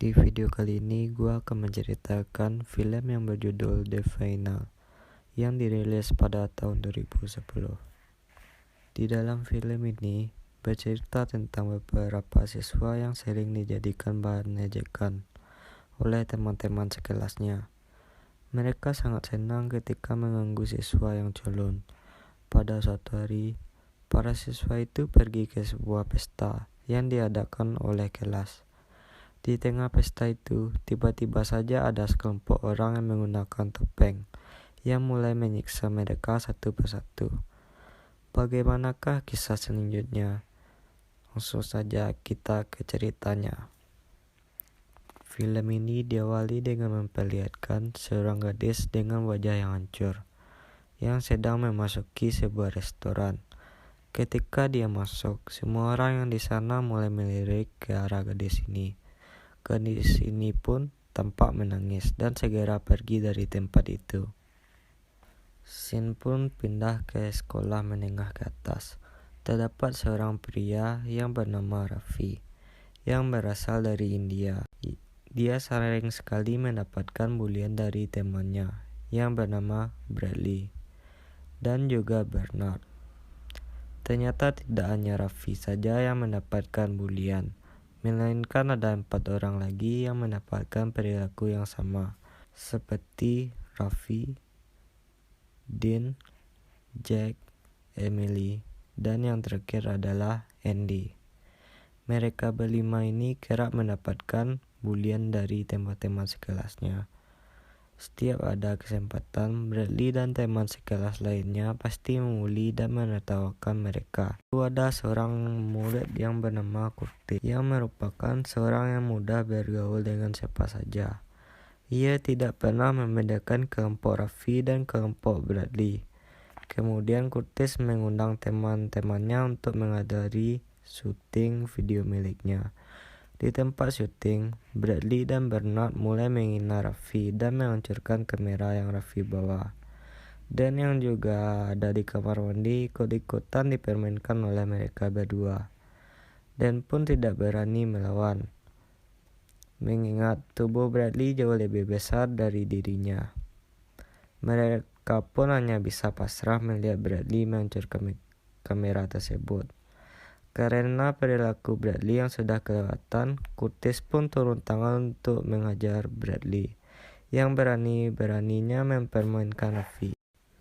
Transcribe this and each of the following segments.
Di video kali ini gue akan menceritakan film yang berjudul The Final yang dirilis pada tahun 2010. Di dalam film ini bercerita tentang beberapa siswa yang sering dijadikan bahan ejekan oleh teman-teman sekelasnya. Mereka sangat senang ketika mengganggu siswa yang culun. Pada suatu hari, para siswa itu pergi ke sebuah pesta yang diadakan oleh kelas. Di tengah pesta itu, tiba-tiba saja ada sekelompok orang yang menggunakan topeng yang mulai menyiksa mereka satu persatu. Bagaimanakah kisah selanjutnya? Langsung saja kita ke ceritanya. Film ini diawali dengan memperlihatkan seorang gadis dengan wajah yang hancur yang sedang memasuki sebuah restoran. Ketika dia masuk, semua orang yang di sana mulai melirik ke arah gadis ini. Gadis ini pun tampak menangis dan segera pergi dari tempat itu. Scene pun pindah ke sekolah menengah ke atas. Terdapat seorang pria yang bernama Raffi yang berasal dari India. Dia sering sekali mendapatkan bulian dari temannya yang bernama Bradley dan juga Bernard. Ternyata tidak hanya Raffi saja yang mendapatkan bulian, melainkan ada 4 orang lagi yang mendapatkan perilaku yang sama, seperti Raffi, Dean, Jack, Emily, dan yang terakhir adalah Andy. Mereka berlima ini kerap mendapatkan bulian dari teman-teman sekelasnya. Setiap ada kesempatan, Bradley dan teman sekelas lainnya pasti membuli dan menertawakan mereka. Lalu ada seorang murid yang bernama Curtis yang merupakan seorang yang mudah bergaul dengan siapa saja. Ia tidak pernah membedakan kelompok Raffi dan kelompok Bradley. Kemudian Curtis mengundang teman-temannya untuk menghadiri syuting video miliknya. Di tempat syuting, Bradley dan Bernard mulai menghina Raffi dan menghancurkan kamera yang Raffi bawa. Dan yang juga ada di kamar mandi ikut-ikutan dipermainkan oleh mereka berdua. Dan pun tidak berani melawan, mengingat tubuh Bradley jauh lebih besar dari dirinya. Mereka pun hanya bisa pasrah melihat Bradley menghancurkan kamera tersebut. Karena perilaku Bradley yang sudah kelewatan, Curtis pun turun tangan untuk menghajar Bradley yang berani-beraninya mempermainkan Raffi.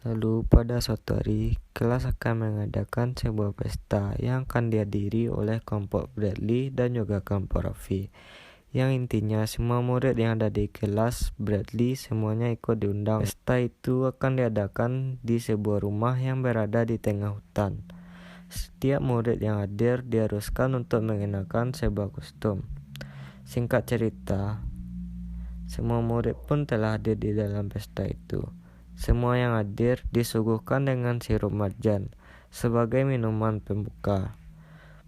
Lalu pada suatu hari, kelas akan mengadakan sebuah pesta yang akan dihadiri oleh kelompok Bradley dan juga kelompok Raffi. Yang intinya semua murid yang ada di kelas Bradley semuanya ikut diundang. Pesta itu akan diadakan di sebuah rumah yang berada di tengah hutan. Setiap murid yang hadir diharuskan untuk mengenakan sebuah kostum. Singkat cerita, semua murid pun telah hadir di dalam pesta itu. Semua yang hadir disuguhkan dengan sirup marjan sebagai minuman pembuka.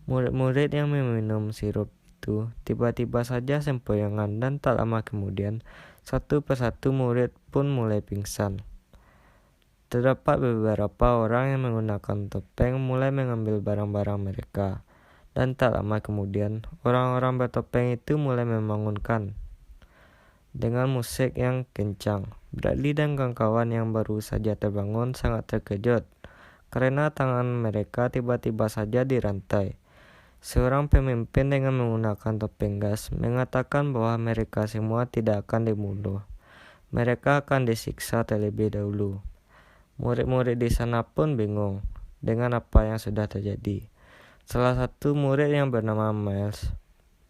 Murid-murid yang meminum sirup itu tiba-tiba saja sempoyongan dan tak lama kemudian satu persatu murid pun mulai pingsan. Terdapat beberapa orang yang menggunakan topeng mulai mengambil barang-barang mereka. Dan tak lama kemudian, orang-orang bertopeng itu mulai membangunkan dengan musik yang kencang. Bradley dan kawan-kawan yang baru saja terbangun sangat terkejut karena tangan mereka tiba-tiba saja dirantai. Seorang pemimpin dengan menggunakan topeng gas mengatakan bahwa mereka semua tidak akan dibunuh. Mereka akan disiksa terlebih dahulu. Murid-murid di sana pun bingung dengan apa yang sudah terjadi. Salah satu murid yang bernama Miles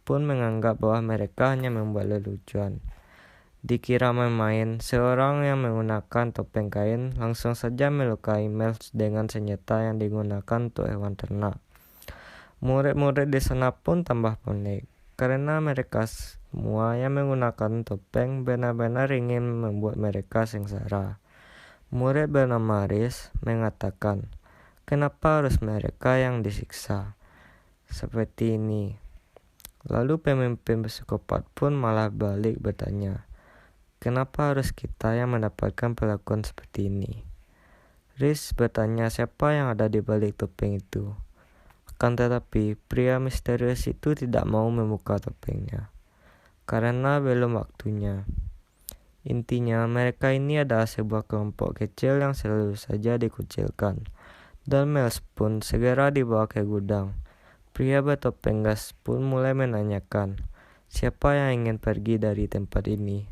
pun menganggap bahwa mereka hanya membuat lelucon. Dikira main-main, seorang yang menggunakan topeng kain langsung saja melukai Miles dengan senjata yang digunakan untuk hewan ternak. Murid-murid di sana pun tambah panik karena mereka semua yang menggunakan topeng benar-benar ingin membuat mereka sengsara. Murid bernama Aris mengatakan, kenapa harus mereka yang disiksa seperti ini? Lalu pemimpin psikopat pun malah balik bertanya, kenapa harus kita yang mendapatkan perlakuan seperti ini? Aris bertanya siapa yang ada di balik topeng itu. Akan tetapi pria misterius itu tidak mau membuka topengnya. karena belum waktunya. Intinya, mereka ini adalah sebuah kelompok kecil yang selalu saja dikucilkan. Dan Miles pun segera dibawa ke gudang. Pria bertopeng gas pun mulai menanyakan, siapa yang ingin pergi dari tempat ini?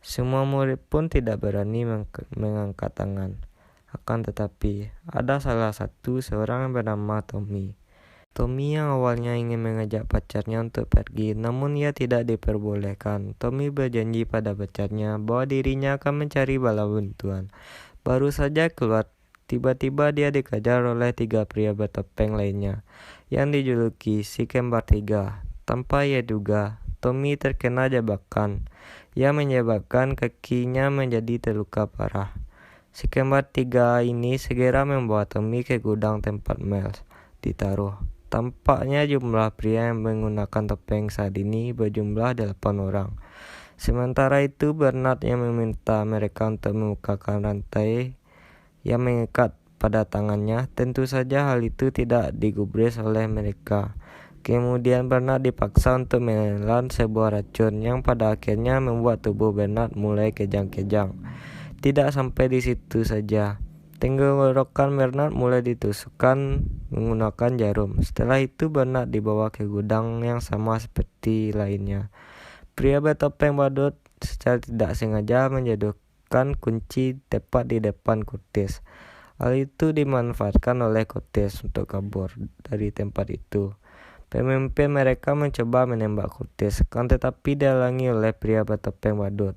Semua murid pun tidak berani mengangkat tangan. Akan tetapi, ada salah satu seorang yang bernama Tommy. Tommy yang awalnya ingin mengajak pacarnya untuk pergi, namun ia tidak diperbolehkan. Tommy berjanji pada pacarnya bahwa dirinya akan mencari bala bantuan. Baru saja keluar, tiba-tiba dia dikejar oleh 3 pria bertopeng lainnya, yang dijuluki si kembar 3. Tanpa ia duga, Tommy terkena jebakan, yang menyebabkan kakinya menjadi terluka parah. Si kembar 3 ini segera membawa Tommy ke gudang tempat Miles ditaruh. Tampaknya jumlah pria yang menggunakan topeng saat ini berjumlah 8 orang. Sementara itu Bernard yang meminta mereka untuk membukakan rantai yang mengikat pada tangannya. Tentu saja hal itu tidak digubris oleh mereka. Kemudian Bernard dipaksa untuk menelan sebuah racun yang pada akhirnya membuat tubuh Bernard mulai kejang-kejang. Tidak sampai di situ saja. Tenggorokan Bernard mulai ditusukkan menggunakan jarum. Setelah itu Bernard dibawa ke gudang yang sama seperti lainnya. Pria bertopeng badut secara tidak sengaja menjatuhkan kunci tepat di depan Curtis. Hal itu dimanfaatkan oleh Curtis untuk kabur dari tempat itu. Pemimpin mereka mencoba menembak Curtis, kan tetapi dihalangi oleh pria bertopeng badut.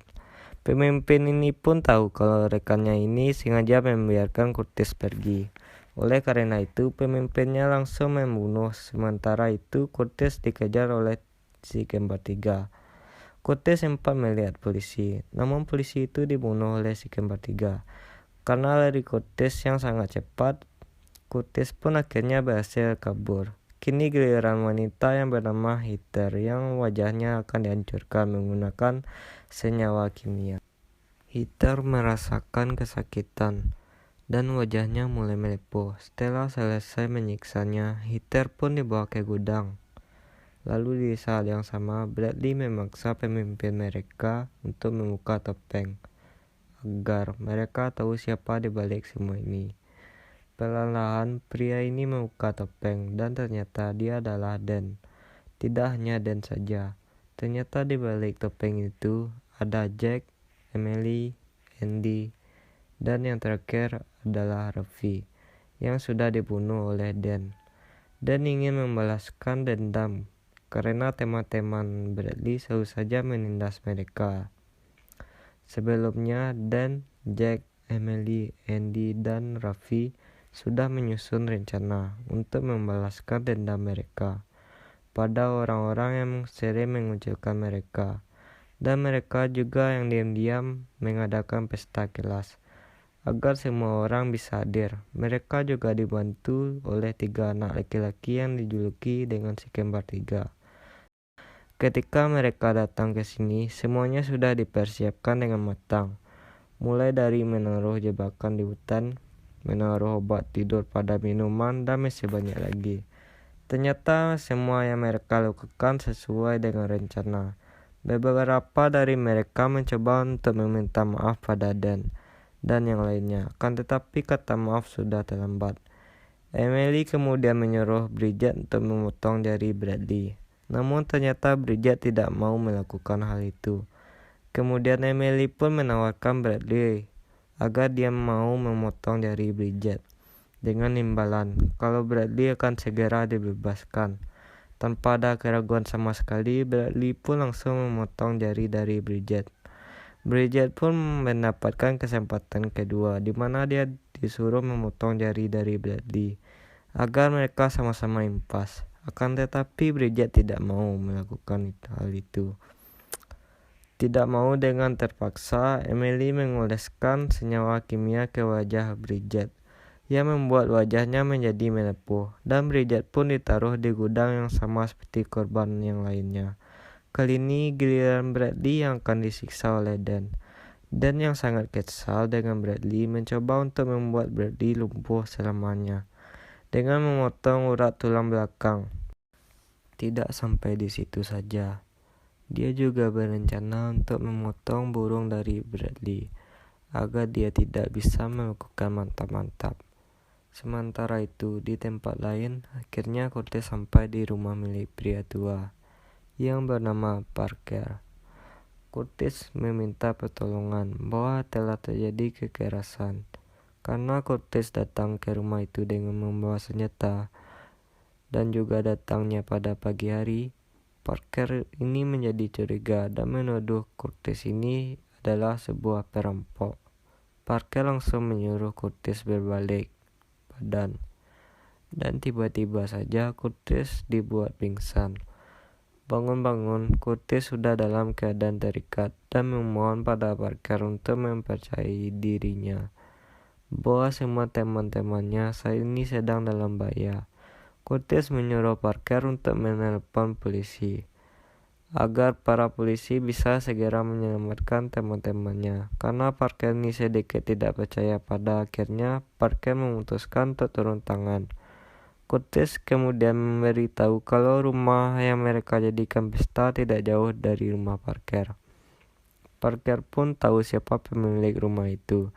Pemimpin ini pun tahu kalau rekannya ini sengaja membiarkan Curtis pergi. Oleh karena itu, pemimpinnya langsung membunuh. Sementara itu, Curtis dikejar oleh si kembar 3. Curtis sempat melihat polisi, namun polisi itu dibunuh oleh si kembar 3. Karena lari Curtis yang sangat cepat, Curtis pun akhirnya berhasil kabur. Kini giliran wanita yang bernama Heather yang wajahnya akan dihancurkan menggunakan senyawa kimia. Heather merasakan kesakitan dan wajahnya mulai melepuh. Setelah selesai menyiksanya, Heather pun dibawa ke gudang. Lalu di saat yang sama, Bradley memaksa pemimpin mereka untuk membuka topeng agar mereka tahu siapa di balik semua ini. Perlahan pria ini membuka topeng dan ternyata dia adalah Dan. Tidak hanya Dan saja. Ternyata di balik topeng itu ada Jack, Emily, Andy, dan yang terakhir adalah Raffi yang sudah dibunuh oleh Dan. Dan ingin membalaskan dendam karena teman-teman Bradley selalu saja menindas mereka. Sebelumnya Dan, Jack, Emily, Andy, dan Raffi sudah menyusun rencana untuk membalaskan dendam mereka pada orang-orang yang sering mengucilkan mereka, dan mereka juga yang diam-diam mengadakan pesta kelas agar semua orang bisa hadir. Mereka juga dibantu oleh 3 anak laki-laki yang dijuluki dengan si kembar 3. Ketika mereka datang ke sini, semuanya sudah dipersiapkan dengan matang, mulai dari menaruh jebakan di hutan, menaruh obat tidur pada minuman, dan masih banyak lagi. Ternyata semua yang mereka lakukan sesuai dengan rencana. Beberapa dari mereka mencoba untuk meminta maaf pada Dan dan yang lainnya, kan tetapi kata maaf sudah terlambat. Emily kemudian menyuruh Bridget untuk memotong jari Bradley. Namun ternyata Bridget tidak mau melakukan hal itu. Kemudian Emily pun menawarkan Bradley agar dia mau memotong jari Bridget dengan imbalan kalau Bradley akan segera dibebaskan. Tanpa ada keraguan sama sekali, Bradley pun langsung memotong jari dari Bridget. Bridget pun mendapatkan kesempatan kedua di mana dia disuruh memotong jari dari Bradley agar mereka sama-sama impas. Akan tetapi Bridget tidak mau melakukan hal itu. Tidak mau dengan terpaksa, Emily mengoleskan senyawa kimia ke wajah Bridget yang membuat wajahnya menjadi melepuh, dan Bridget pun ditaruh di gudang yang sama seperti korban yang lainnya. Kali ini giliran Bradley yang akan disiksa oleh Dan. Dan yang sangat kesal dengan Bradley mencoba untuk membuat Bradley lumpuh selamanya dengan memotong urat tulang belakang. Tidak sampai di situ saja. Dia juga berencana untuk memotong burung dari Bradley agar dia tidak bisa melakukan mantap-mantap. Sementara itu, di tempat lain, akhirnya Curtis sampai di rumah milik pria tua yang bernama Parker. Curtis meminta pertolongan bahwa telah terjadi kekerasan. Karena Curtis datang ke rumah itu dengan membawa senjata dan juga datangnya pada pagi hari, Parker ini menjadi curiga dan menuduh Curtis ini adalah sebuah perampok. Parker langsung menyuruh Curtis berbalik badan, dan tiba-tiba saja Curtis dibuat pingsan. Bangun-bangun, Curtis sudah dalam keadaan terikat dan memohon pada Parker untuk mempercayai dirinya bahwa semua teman-temannya saat ini sedang dalam bahaya. Curtis menyuruh Parker untuk menelpon polisi agar para polisi bisa segera menyelamatkan teman-temannya. Karena Parker ini sedikit tidak percaya, pada akhirnya Parker memutuskan untuk turun tangan. Curtis kemudian memberitahu kalau rumah yang mereka jadikan pesta tidak jauh dari rumah Parker. Parker pun tahu siapa pemilik rumah itu.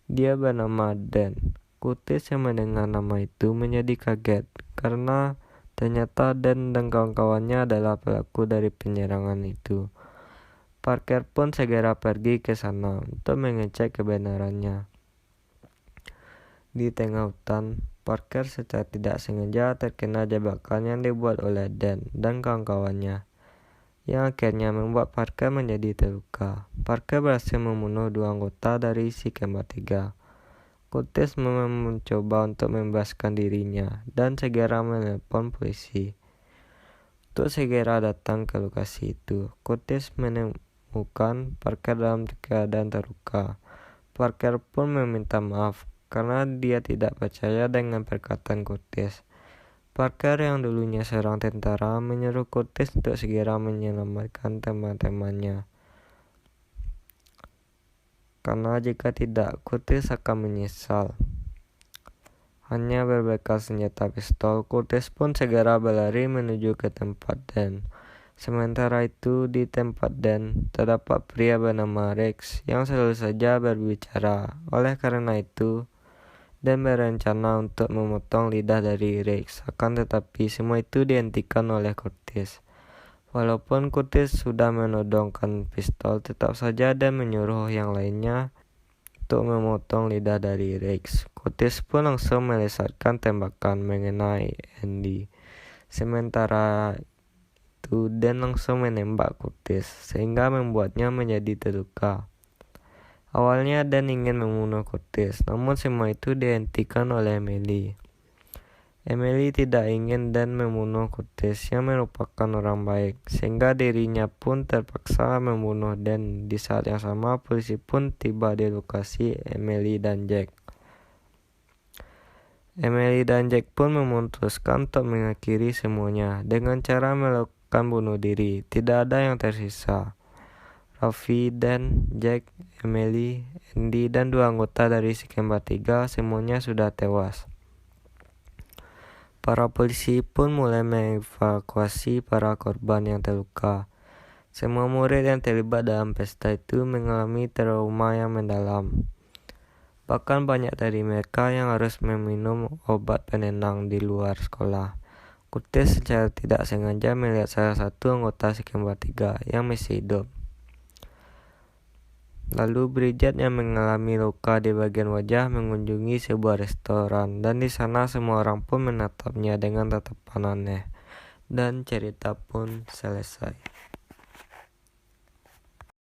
Dia bernama Dan. Curtis yang mendengar nama itu menjadi kaget karena ternyata Dan dan kawan-kawannya adalah pelaku dari penyerangan itu. Parker pun segera pergi ke sana untuk mengecek kebenarannya. Di tengah hutan, Parker secara tidak sengaja terkena jebakan yang dibuat oleh Dan dan kawan-kawannya, yang akhirnya membuat Parker menjadi terluka. Parker berhasil membunuh 2 anggota dari si kembar 3. Curtis mencoba untuk membebaskan dirinya dan segera menelpon polisi untuk segera datang ke lokasi itu. Curtis menemukan Parker dalam keadaan terluka. Parker pun meminta maaf karena dia tidak percaya dengan perkataan Curtis. Parker yang dulunya seorang tentara menyuruh Curtis untuk segera menyelamatkan teman-temannya. Karena jika tidak, Curtis akan menyesal. Hanya berbekal senjata pistol, Curtis pun segera berlari menuju ke tempat Dan. Sementara itu, di tempat Dan, terdapat pria bernama Rex yang selalu saja berbicara. Oleh karena itu, Dan berencana untuk memotong lidah dari Rex. Akan tetapi, semua itu dihentikan oleh Curtis. Walaupun Curtis sudah menodongkan pistol, tetap saja Dan menyuruh yang lainnya untuk memotong lidah dari Rex. Curtis pun langsung melesatkan tembakan mengenai Andy. Sementara itu Dan langsung menembak Curtis sehingga membuatnya menjadi terluka. Awalnya Dan ingin membunuh Curtis, namun semua itu dihentikan oleh Emily. Emily tidak ingin Dan membunuh Curtis yang merupakan orang baik, sehingga dirinya pun terpaksa membunuh Dan. Di saat yang sama, polisi pun tiba di lokasi Emily dan Jack. Emily dan Jack pun memutuskan untuk mengakhiri semuanya dengan cara melakukan bunuh diri. Tidak ada yang tersisa. Raffi, Dan, Jack, Emily, Andy, dan 2 anggota dari si kembar 3 semuanya sudah tewas. Para polisi pun mulai mengevakuasi para korban yang terluka. Semua murid yang terlibat dalam pesta itu mengalami trauma yang mendalam. Bahkan banyak dari mereka yang harus meminum obat penenang di luar sekolah. Curtis secara tidak sengaja melihat salah satu anggota si kembar 3 yang masih hidup. Lalu Bridget yang mengalami luka di bagian wajah mengunjungi sebuah restoran, dan di sana semua orang pun menatapnya dengan tatapan aneh, dan cerita pun selesai.